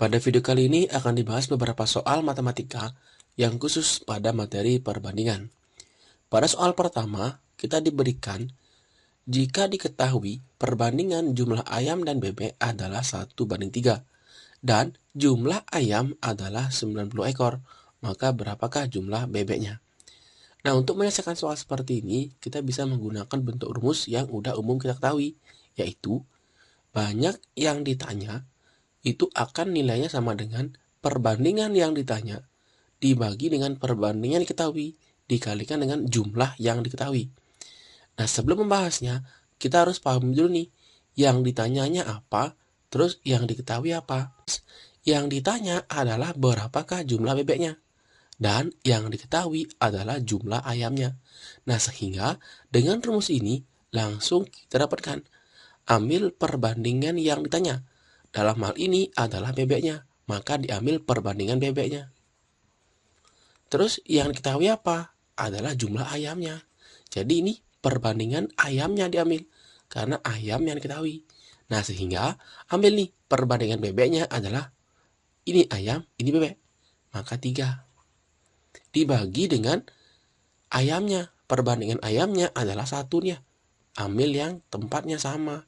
Pada video kali ini akan dibahas beberapa soal matematika yang khusus pada materi perbandingan. Pada soal pertama, kita diberikan jika diketahui perbandingan jumlah ayam dan bebek adalah 1:3 dan jumlah ayam adalah 90 ekor, maka berapakah jumlah bebeknya? Nah, untuk menyelesaikan soal seperti ini, kita bisa menggunakan bentuk rumus yang udah umum kita ketahui, yaitu banyak yang ditanya itu akan nilainya sama dengan perbandingan yang ditanya dibagi dengan perbandingan yang diketahui dikalikan dengan jumlah yang diketahui. Nah, sebelum membahasnya, kita harus paham dulu nih, yang ditanyanya apa, terus yang diketahui apa. Yang ditanya adalah berapakah jumlah bebeknya, dan yang diketahui adalah jumlah ayamnya. Nah, sehingga dengan rumus ini langsung kita dapatkan ambil perbandingan yang ditanya. Dalam hal ini adalah bebeknya, maka diambil perbandingan bebeknya. Terus yang diketahui apa? Adalah jumlah ayamnya. Jadi ini perbandingan ayamnya diambil, karena ayam yang diketahui. Nah, sehingga ambil nih perbandingan bebeknya adalah ini ayam, ini bebek. Maka 3. Dibagi dengan ayamnya. Perbandingan ayamnya adalah 1 nya. Ambil yang tempatnya sama.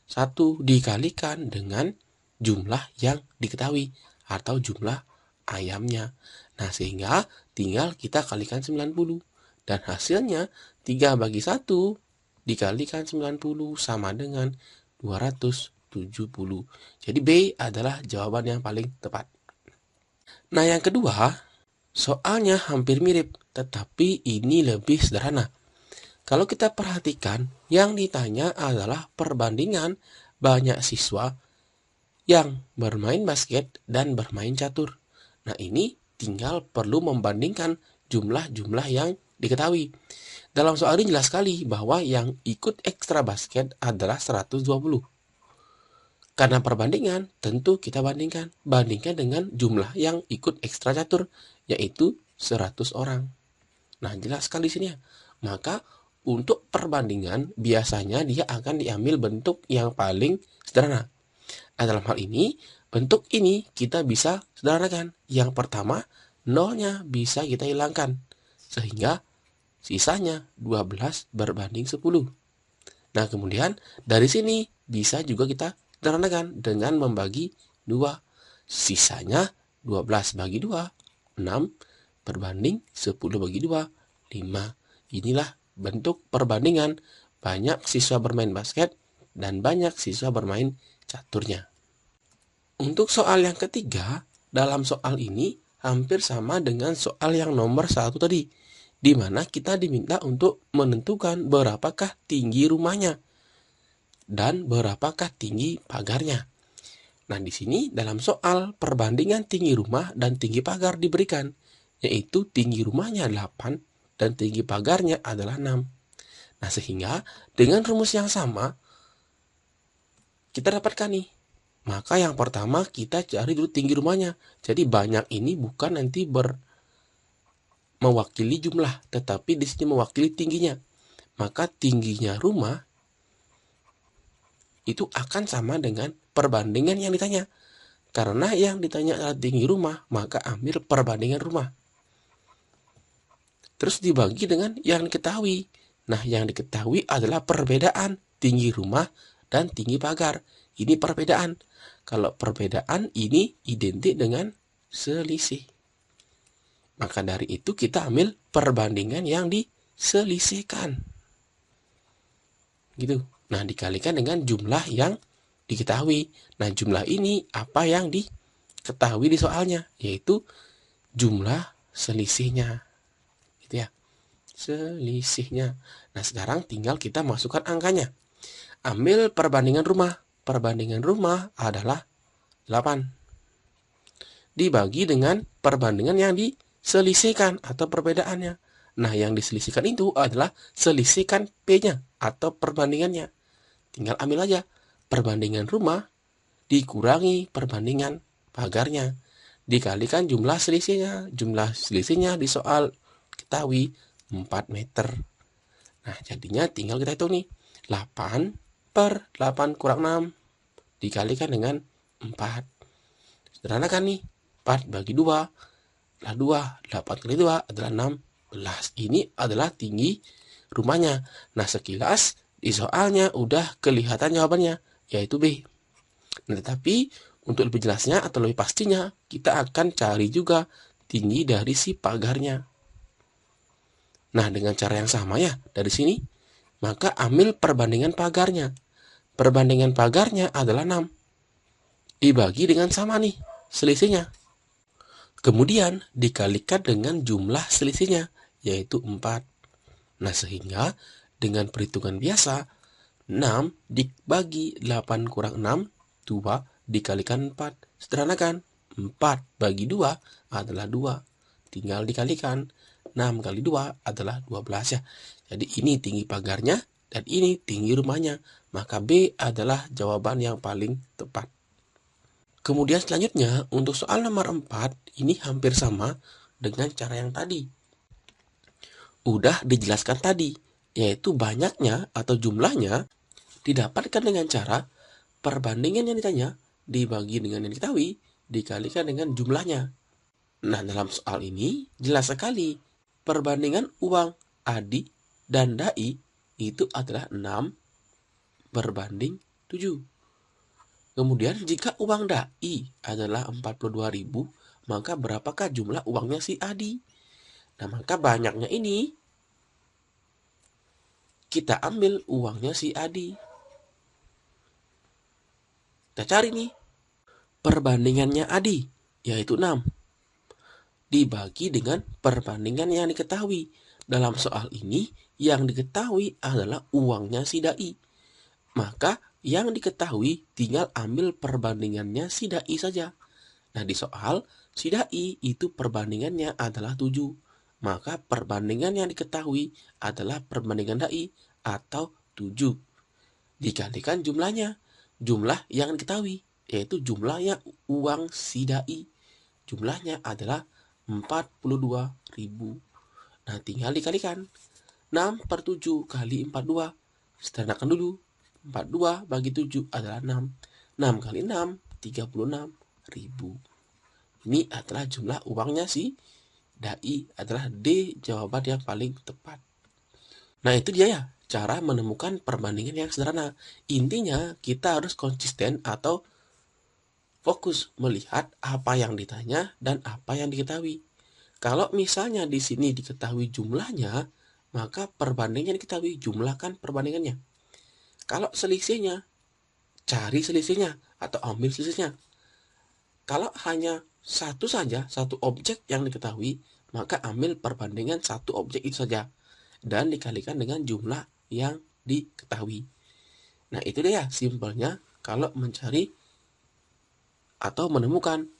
1 dikalikan dengan jumlah yang diketahui atau jumlah ayamnya. Nah, sehingga tinggal kita kalikan 90 dan hasilnya 3 bagi 1 dikalikan 90 sama dengan 270. Jadi B adalah jawaban yang paling tepat. Nah, yang kedua, soalnya hampir mirip, tetapi ini lebih sederhana. Kalau kita perhatikan, yang ditanya adalah perbandingan banyak siswa yang bermain basket dan bermain catur. Nah, ini tinggal perlu membandingkan jumlah-jumlah yang diketahui. Dalam soal ini jelas sekali bahwa yang ikut ekstra basket adalah 120. Karena perbandingan, tentu kita bandingkan dengan jumlah yang ikut ekstra catur, yaitu 100 orang. Nah, jelas sekali sini ya. Maka untuk perbandingan biasanya dia akan diambil bentuk yang paling sederhana. Nah, dalam hal ini, bentuk ini kita bisa sederhanakan. Yang pertama, nolnya bisa kita hilangkan. Sehingga sisanya 12 berbanding 10. Nah, kemudian dari sini bisa juga kita sederhanakan dengan membagi 2. Sisanya 12 bagi 2, 6 berbanding 10 bagi 2, 5. Inilah bentuk perbandingan banyak siswa bermain basket dan banyak siswa bermain caturnya. Untuk soal yang ketiga, dalam soal ini hampir sama dengan soal yang nomor 1 tadi, di mana kita diminta untuk menentukan berapakah tinggi rumahnya dan berapakah tinggi pagarnya. Nah, di sini dalam soal perbandingan tinggi rumah dan tinggi pagar diberikan, yaitu tinggi rumahnya 8 dan tinggi pagarnya adalah 6. Nah, sehingga dengan rumus yang sama, kita dapatkan nih. Maka yang pertama kita cari dulu tinggi rumahnya. Jadi banyak ini bukan nanti mewakili jumlah, tetapi di sini mewakili tingginya. Maka tingginya rumah itu akan sama dengan perbandingan yang ditanya. Karena yang ditanya adalah tinggi rumah, maka ambil perbandingan rumah. Terus dibagi dengan yang diketahui. Nah, yang diketahui adalah perbedaan tinggi rumah dan tinggi pagar. Ini perbedaan. Kalau perbedaan ini identik dengan selisih. Maka dari itu kita ambil perbandingan yang diselisihkan. Gitu. Nah, dikalikan dengan jumlah yang diketahui. Nah, jumlah ini apa yang diketahui di soalnya, yaitu jumlah selisihnya. Gitu ya. Selisihnya. Nah, sekarang tinggal kita masukkan angkanya. Ambil perbandingan rumah. Perbandingan rumah adalah 8. Dibagi dengan perbandingan yang diselisihkan atau perbedaannya. Nah, yang diselisihkan itu adalah selisihkan P-nya atau perbandingannya. Tinggal ambil aja perbandingan rumah dikurangi perbandingan pagarnya. Dikalikan jumlah selisihnya. Jumlah selisihnya di soal ketahui 4 meter. Nah, jadinya tinggal kita hitung nih. 8 per 8 kurang 6 dikalikan dengan 4. Sederhanakan nih, 4 bagi 2 adalah 2, 8 kali 2 adalah 16. Ini adalah tinggi rumahnya. Nah, sekilas di soalnya udah kelihatan jawabannya, yaitu B. Nah, tetapi untuk lebih jelasnya atau lebih pastinya, kita akan cari juga tinggi dari si pagarnya. Nah, dengan cara yang sama ya, dari sini, maka ambil perbandingan pagarnya. Perbandingan pagarnya adalah 6. Dibagi dengan sama nih, selisihnya. Kemudian dikalikan dengan jumlah selisihnya, yaitu 4. Nah, sehingga dengan perhitungan biasa, 6 dibagi 8 kurang 6, 2 dikalikan 4. Sederhanakan, 4 bagi 2 adalah 2. Tinggal dikalikan, 6 kali 2 adalah 12 ya. Jadi ini tinggi pagarnya dan ini tinggi rumahnya. Maka B adalah jawaban yang paling tepat. Kemudian selanjutnya, untuk soal nomor 4, ini hampir sama dengan cara yang tadi. Udah dijelaskan tadi, yaitu banyaknya atau jumlahnya didapatkan dengan cara perbandingan yang ditanya dibagi dengan yang diketahui dikalikan dengan jumlahnya. Nah, dalam soal ini jelas sekali perbandingan uang Adi dan Dai itu adalah 6 berbanding 7. Kemudian jika uang Dai adalah 42.000, maka berapakah jumlah uangnya si Adi? Nah, maka banyaknya ini kita ambil uangnya si Adi. Kita cari nih perbandingannya Adi, yaitu 6. Dibagi dengan perbandingan yang diketahui. Dalam soal ini, yang diketahui adalah uangnya si Dai. Maka yang diketahui tinggal ambil perbandingannya si Dai saja. Nah, di soal si Dai itu perbandingannya adalah 7. Maka perbandingan yang diketahui adalah perbandingan Dai atau 7. Dikalikan jumlahnya. Jumlah yang diketahui yaitu jumlahnya uang si Dai. Jumlahnya adalah 42.000. Nah, tinggal dikalikan. 6/7 kali 42. Sederhanakan dulu. 42 bagi 7 adalah 6. 6 kali 6, 36.000. Ini adalah jumlah uangnya si Dai, adalah D jawaban yang paling tepat. Nah, itu dia ya, cara menemukan perbandingan yang sederhana. Intinya kita harus konsisten atau fokus melihat apa yang ditanya dan apa yang diketahui. Kalau misalnya di sini diketahui jumlahnya, maka perbandingan diketahui, jumlahkan perbandingannya. Kalau selisihnya, cari selisihnya atau ambil selisihnya. Kalau hanya satu saja, satu objek yang diketahui, maka ambil perbandingan satu objek itu saja dan dikalikan dengan jumlah yang diketahui. Nah, itu dia simpelnya kalau mencari atau menemukan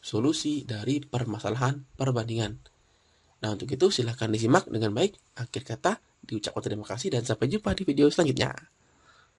solusi dari permasalahan perbandingan. Nah, untuk itu silahkan disimak dengan baik. Akhir kata diucapkan terima kasih dan sampai jumpa di video selanjutnya.